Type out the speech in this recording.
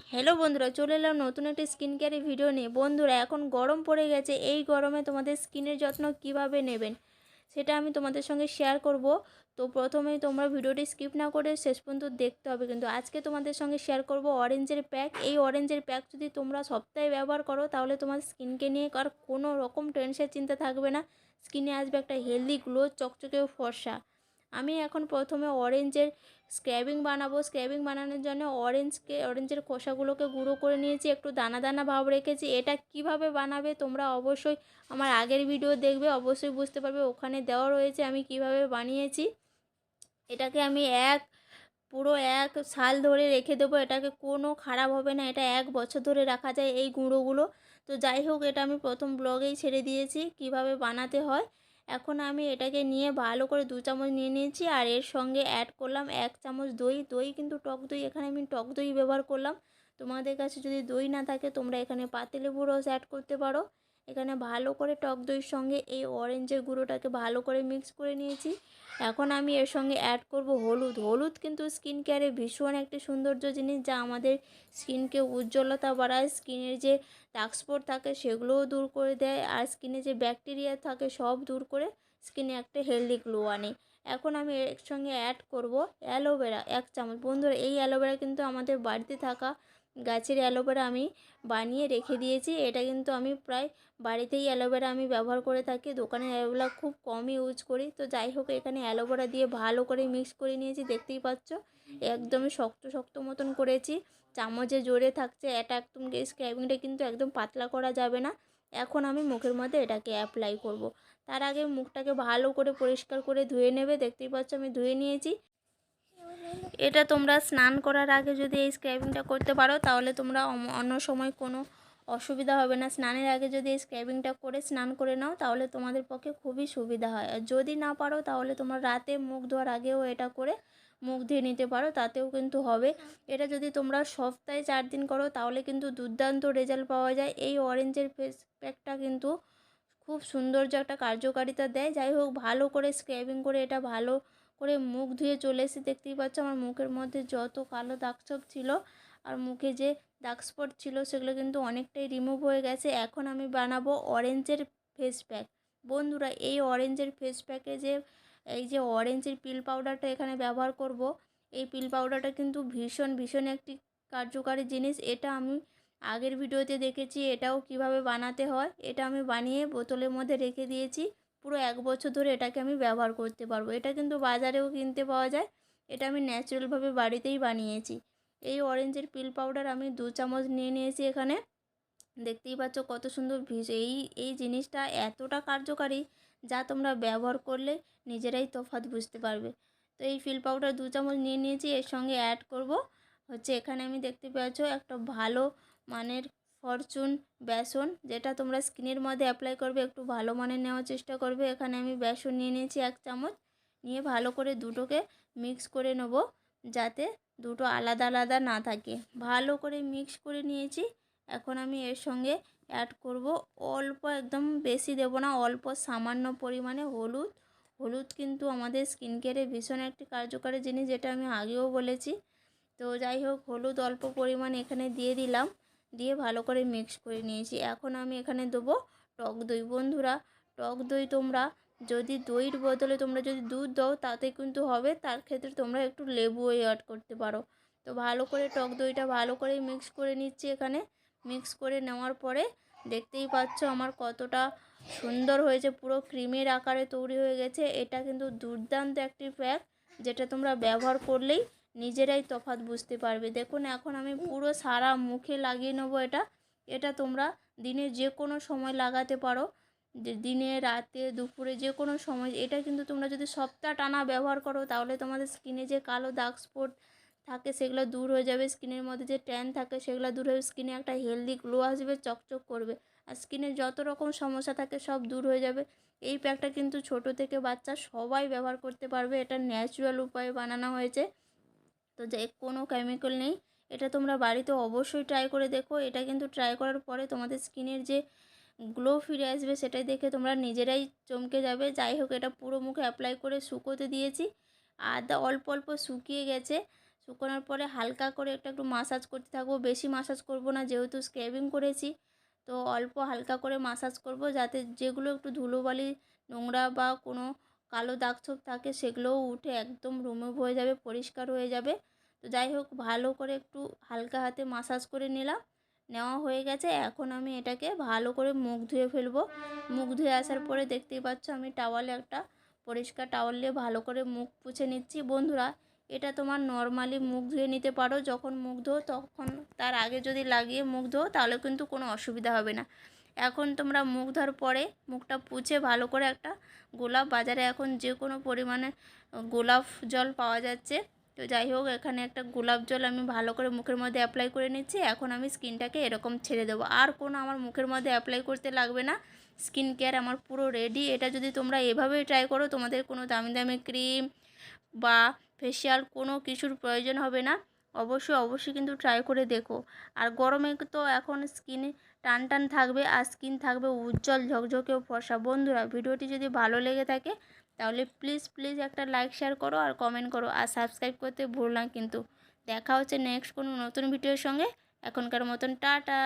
Hello বন্ধুরা, চলে এলাম নতুন একটি স্কিন কেয়ারের ভিডিও নিয়ে। বন্ধুরা, এখন গরম পড়ে গেছে। এই গরমে তোমাদের স্কিনের যত্ন কিভাবে নেবেন সেটা আমি তোমাদের সঙ্গে শেয়ার করব। তো প্রথমেই তোমরা ভিডিওটি স্কিপ না করে শেষ পর্যন্ত দেখতে হবে। কিন্তু আজকে তোমাদের সঙ্গে শেয়ার করব অরেঞ্জের প্যাক। এই অরেঞ্জের প্যাক যদি তোমরা সপ্তাহে ব্যবহার করো তাহলে তোমার স্কিনকে নিয়ে আর কোনো রকম টেনশন চিন্তা থাকবে না। স্কিনে আসবে একটা হেলদি গ্লো, চকচকে ফর্সা। আমি এখন প্রথমে অরেঞ্জের স্ক্র্যাবিং বানাবো। স্ক্র্যাবিং বানানোর জন্য অরেঞ্জের খোসাগুলোকে গুঁড়ো করে নিয়েছি, একটু দানা দানা ভাব রেখেছি। এটা কিভাবে বানাবে তোমরা অবশ্যই আমার আগের ভিডিও দেখবে, অবশ্যই বুঝতে পারবে। ওখানে দেওয়া রয়েছে আমি কিভাবে বানিয়েছি। এটাকে আমি পুরো 1 সাল ধরে রেখে দেবো। এটাকে কোনো খারাপ হবে না, এটা 1 বছর ধরে রাখা যায় এই গুঁড়োগুলো। তো যাই হোক, এটা আমি প্রথম ব্লগেই ছেড়ে দিয়েছি কিভাবে বানাতে হয়। এখন আমি এটাকে নিয়ে ভালো করে 2 চামচ নিয়ে নিয়েছি, আর এর সঙ্গে অ্যাড করলাম 1 চামচ দই। দই কিন্তু টক দই, এখানে আমি টক দই ব্যবহার করলাম। তোমাদের কাছে যদি দই না থাকে তোমরা এখানে পাতিলেবুর রস অ্যাড করতে পারো। এখানে ভালো করে টক দইয়ের সঙ্গে এই অরেঞ্জের গুঁড়োটাকে ভালো করে মিক্স করে নিয়েছি। এখন আমি এর সঙ্গে অ্যাড করব হলুদ। হলুদ কিন্তু স্কিন কেয়ারে ভীষণ একটি সৌন্দর্য জিনিস, যা আমাদের স্কিনকে উজ্জ্বলতা বাড়ায়। স্কিনের যে ডার্ক স্পট থাকে সেগুলোও দূর করে দেয়, আর স্কিনে যে ব্যাকটেরিয়া থাকে সব দূর করে স্কিনে একটা হেলদি গ্লো আনে। এখন আমি এর সঙ্গে অ্যাড করব অ্যালোভেরা 1 চামচ। বন্ধুরা, এই অ্যালোভেরা কিন্তু আমাদের বাড়িতে থাকা গাছের অ্যালোভেরা আমি বানিয়ে রেখে দিয়েছি। এটা কিন্তু আমি প্রায় বাড়িতেই অ্যালোভেরা আমি ব্যবহার করে থাকি, দোকানের অ্যালোভেরা খুব কম ইউজ করি। তো যাই হোক, এখানে অ্যালোভেরা দিয়ে ভালো করে মিক্স করে নিয়েছি, দেখতেই পাচ্ছ একদমই শক্ত শক্ত মতন করেছি। চামচে জোরে থাকছে, এটা একদম স্ক্র্যাবিংটা কিন্তু একদম পাতলা করা যাবে না। এখন আমি মুখের মধ্যে এটাকে অ্যাপ্লাই করব। তার আগে মুখটাকে ভালো করে পরিষ্কার করে ধুয়ে নেবে। দেখতেই পাচ্ছ আমি ধুয়ে নিয়েছি। এটা তোমরা স্নান করার আগে যদি এই স্ক্র্যাবিংটা করতে পারো তাহলে তোমরা অন্য সময় কোনো অসুবিধা হবে না। স্নানের আগে যদি এই স্ক্র্যাবিংটা করে স্নান করে নাও তাহলে তোমাদের পক্ষে খুবই সুবিধা হয়। আর যদি না পারো তাহলে তোমরা রাতে মুখ ধোয়ার আগেও এটা করে মুখ ধুয়ে নিতে পারো, তাতেও কিন্তু হবে। এটা যদি তোমরা সপ্তাহে 4 দিন করো তাহলে কিন্তু দুর্দান্ত রেজাল্ট পাওয়া যায়। এই অরেঞ্জের ফেস প্যাকটা কিন্তু খুব সৌন্দর্য একটা কার্যকারিতা দেয়। যাই হোক, ভালো করে স্ক্রাবিং করে এটা ভালো করে মুখ ধুয়ে চলে এসে দেখতেই পাচ্ছ আমার মুখের মধ্যে যত কালো দাগ ছোপ ছিল আর মুখে যে দাগ স্পট ছিল সেগুলো কিন্তু অনেকটাই রিমুভ হয়ে গেছে। এখন আমি বানাবো অরেঞ্জের ফেস প্যাক। বন্ধুরা, এই অরেঞ্জের ফেস প্যাকে এই যে অরেঞ্জের পিল পাউডারটা এখানে ব্যবহার করব, এই পিল পাউডারটা কিন্তু ভীষণ ভীষণ একটি কার্যকারী জিনিস। এটা আমি আগের ভিডিওতে দেখেছি এটাও কিভাবে বানাতে হয়। এটা আমি বানিয়ে বোতলের মধ্যে রেখে দিয়েছি, পুরো 1 বছর ধরে এটাকে আমি ব্যবহার করতে পারবো। এটা কিন্তু বাজারেও কিনতে পাওয়া যায়। এটা আমি ন্যাচারালভাবে বাড়িতেই বানিয়েছি। এই অরেঞ্জের পিল পাউডার আমি 2 চামচ নিয়ে নিয়েছি এখানে। দেখতেই পাচ্ছ কত সুন্দর এই জিনিসটা এতটা কার্যকারী, যা তোমরা ব্যবহার করলে নিজেরাই তফাৎ বুঝতে পারবে। তো এই পিল পাউডার 2 চামচ নিয়ে নিয়েছি। এর সঙ্গে অ্যাড করব এখানে আমি দেখতে পাচ্ছ একটা ভালো মানের ফরচুন বেসন, যেটা তোমরা স্কিনের মধ্যে অ্যাপ্লাই করবে একটু ভালো মানের নেওয়ার চেষ্টা করবে। এখানে আমি বেসন নিয়ে নিয়েছি 1 চামচ। নিয়ে ভালো করে দুটোকে মিক্স করে নেব, যাতে দুটো আলাদা আলাদা না থাকে। ভালো করে মিক্স করে নিয়েছি। এখন আমি এর সঙ্গে অ্যাড করব অল্প, একদম বেশি দেব না, অল্প সামান্য পরিমাণে হলুদ। হলুদ কিন্তু আমাদের স্কিন কেয়ারে ভীষণ একটি কার্যকারী জিনিস, যেটা আমি আগেও বলেছি। তো যাই হোক, হলুদ অল্প পরিমাণে এখানে দিয়ে দিলাম, দিয়ে ভালো করে মিক্স করে নিয়েছি। এখন আমি এখানে দেবো টক দই। বন্ধুরা, টক দই তোমরা যদি দইয়ের বদলে তোমরা যদি দুধ দাও তাতে কিন্তু হবে, তার ক্ষেত্রে তোমরা একটু লেবুও অ্যাড করতে পারো। তো ভালো করে টক দইটা ভালো করে মিক্স করে নিচ্ছি এখানে। মিক্স করে নেওয়ার পরে দেখতেই পাচ্ছ আমার কতটা সুন্দর হয়েছে, পুরো ক্রিমের আকারে তৈরি হয়ে গেছে। এটা কিন্তু দুর্দান্ত একটি প্যাক, যেটা তোমরা ব্যবহার করলেই নিজেরাই তফাৎ বুঝতে পারবে। দেখুন, এখন আমি পুরো সারা মুখে লাগিয়ে নেবো এটা। এটা তোমরা দিনে যে কোনো সময় লাগাতে পারো, দিনে রাতে দুপুরে যে কোনো সময়। এটা কিন্তু তোমরা যদি সপ্তাহ টানা ব্যবহার করো তাহলে তোমাদের স্কিনে যে কালো দাগ স্পট থাকে সেগুলো দূর হয়ে যাবে, স্কিনের মধ্যে যে ট্যান থাকে সেগুলো দূর হয়ে স্কিনে একটা হেলদি গ্লো আসবে, চকচক করবে। আর স্কিনের যত রকম সমস্যা থাকে সব দূর হয়ে যাবে। এই প্যাকটা কিন্তু ছোট থেকে বাচ্চা সবাই ব্যবহার করতে পারবে। এটা ন্যাচারাল উপায়ে বানানো হয়েছে, তো যে কোনো কেমিক্যাল নেই। এটা তোমরা বাড়িতে অবশ্যই ট্রাই করে দেখো। এটা কিন্তু ট্রাই করার পরে তোমাদের স্কিনের যে গ্লো ফিরে আসবে সেটাই দেখে তোমরা নিজেরাই চমকে যাবে। যাই হোক, এটা পুরো মুখে অ্যাপ্লাই করে শুকোতে দিয়েছি। অল্প অল্প শুকিয়ে গেছে। শুকোনোর পরে হালকা করে একটু মাসাজ করতে থাকবো, বেশি মাসাজ করব না যেহেতু স্ক্রাবিং করেছি। তো অল্প হালকা করে মাসাজ করব যাতে যেগুলো একটু ধুলোবালি নোংরা বা কোনো কালো দাগ ছোপ থাকে সেগুলোও উঠে একদম রিমুভ হয়ে যাবে, পরিষ্কার হয়ে যাবে। তো যাই হোক, ভালো করে একটু হালকা হাতে মাসাজ করে নিলাম। নেওয়া হয়ে গেছে, এখন আমি এটাকে ভালো করে মুখ ধুয়ে ফেলবো। মুখ ধুয়ে আসার পরে দেখতেই পাচ্ছ আমি টাওয়ালে একটা পরিষ্কার টাওয়াল দিয়ে ভালো করে মুখ পুছে নিচ্ছি। বন্ধুরা, এটা তোমার নর্মালি মুখ ধুয়ে নিতে পারো, যখন মুখ ধো তখন তার আগে যদি লাগিয়ে মুখ ধো তাহলে কিন্তু কোনো অসুবিধা হবে না। এখন তোমরা মুখ ধোয়ার পরে মুখটা পুছে ভালো করে একটা গোলাপ, বাজারে এখন যে কোনো পরিমাণে গোলাপ জল পাওয়া যাচ্ছে, তো যাই হোক এখানে একটা গোলাপ জল আমি ভালো করে মুখের মধ্যে অ্যাপ্লাই করে নিচ্ছি। এখন আমি স্কিনটাকে এরকম ছেড়ে দেবো, আর কোনো আমার মুখের মধ্যে অ্যাপ্লাই করতে লাগবে না। স্কিন কেয়ার আমার পুরো রেডি। এটা যদি তোমরা এভাবেই ট্রাই করো, তোমাদের কোনো দামি দামি ক্রিম বা ফেসিয়াল কোনো কিছুর প্রয়োজন হবে না। অবশ্যই কিন্তু ট্রাই করে দেখো। আর গরমে তো এখন স্কিনে টান টান থাকবে আর স্কিন থাকবে উজ্জ্বল ঝকঝকে ও ফর্সা। বন্ধুরা, ভিডিওটি যদি ভালো লেগে থাকে তাহলে প্লিজ একটা লাইক শেয়ার করো আর কমেন্ট করো, আর সাবস্ক্রাইব করতে ভুলো না কিন্তু। দেখা হচ্ছে নেক্সট কোনো নতুন ভিডিওর সঙ্গে। এখনকার মতন টাটা।